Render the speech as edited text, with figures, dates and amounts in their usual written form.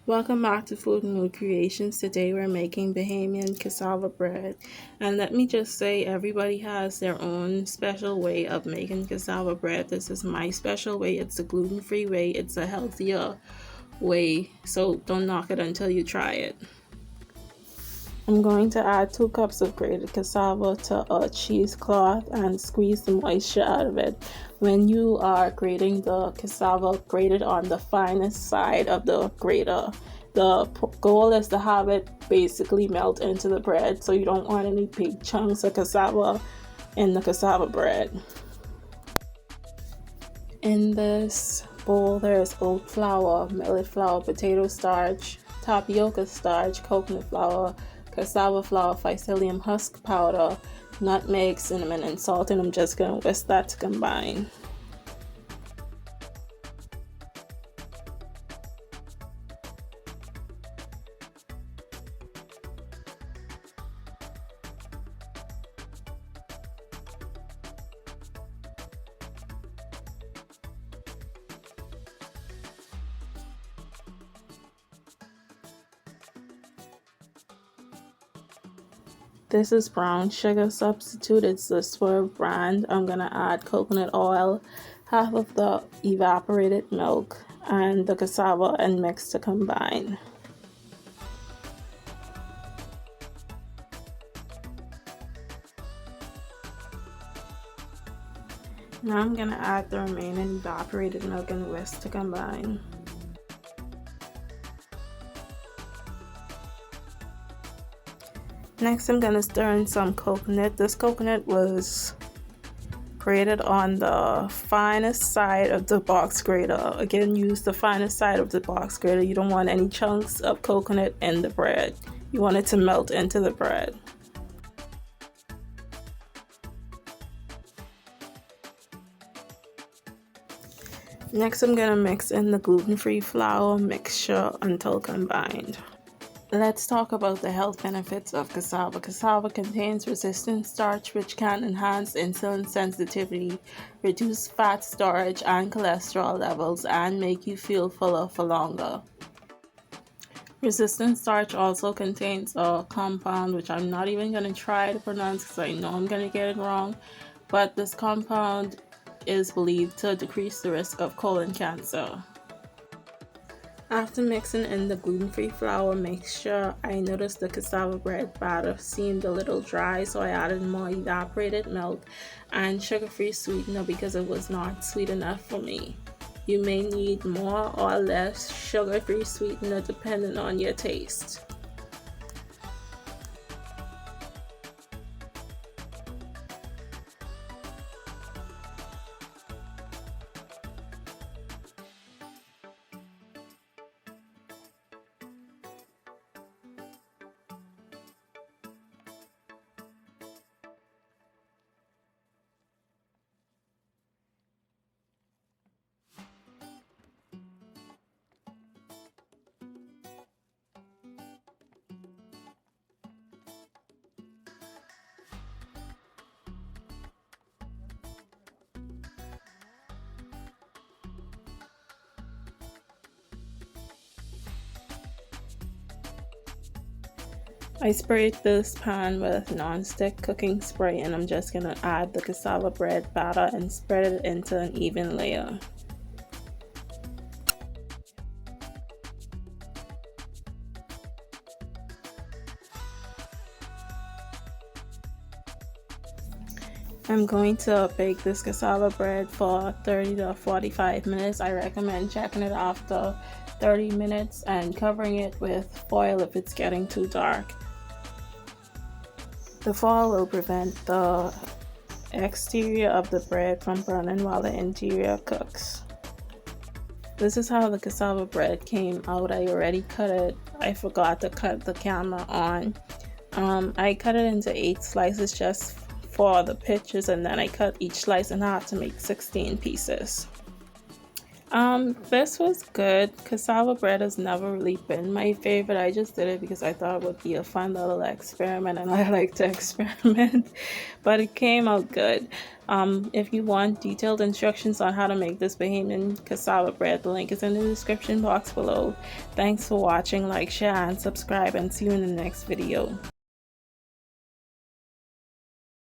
Welcome back to Food and Mood Creations. Today we're making Bahamian cassava bread. And let me just say, everybody has their own special way of making cassava bread. This is my special way. It's a gluten-free way. It's a healthier way. So don't knock it until you try it. I'm going to add 2 cups of grated cassava to a cheesecloth and squeeze the moisture out of it. When you are grating the cassava, grate it on the finest side of the grater. The goal is to have it basically melt into the bread, so you don't want any big chunks of cassava in the cassava bread. In this bowl, there is oat flour, millet flour, potato starch, tapioca starch, coconut flour, cassava flour, psyllium husk powder, nutmeg, cinnamon, and salt, and I'm just going to whisk that to combine. This is brown sugar substitute. It's the Swerve brand. I'm gonna add coconut oil, half of the evaporated milk, and the cassava and mix to combine. Now I'm gonna add the remaining evaporated milk and whisk to combine. Next, I'm gonna stir in some coconut. This coconut was grated on the finest side of the box grater. Again, use the finest side of the box grater. You don't want any chunks of coconut in the bread. You want it to melt into the bread. Next, I'm gonna mix in the gluten-free flour mixture until combined. Let's talk about the health benefits of cassava. Cassava contains resistant starch, which can enhance insulin sensitivity, reduce fat storage and cholesterol levels, and make you feel fuller for longer. Resistant starch also contains a compound which I'm not even going to try to pronounce because I know I'm going to get it wrong, but this compound is believed to decrease the risk of colon cancer. After mixing in the gluten-free flour mixture, I noticed the cassava bread batter seemed a little dry, so I added more evaporated milk and sugar-free sweetener because it was not sweet enough for me. You may need more or less sugar-free sweetener depending on your taste. I sprayed this pan with non-stick cooking spray, and I'm just going to add the cassava bread batter and spread it into an even layer. I'm going to bake this cassava bread for 30 to 45 minutes. I recommend checking it after 30 minutes and covering it with foil if it's getting too dark. The foil will prevent the exterior of the bread from burning while the interior cooks. This is how the cassava bread came out. I already cut it. I forgot to cut the camera on. I cut it into 8 slices just for the pictures, and then I cut each slice in half to make 16 pieces. This was good. Cassava bread has never really been my favorite. I just did it because I thought it would be a fun little experiment and I like to experiment, but it came out good. If you want detailed instructions on how to make this Bahamian cassava bread, the link is in the description box below. Thanks for watching, like, share, and subscribe, and see you in the next video.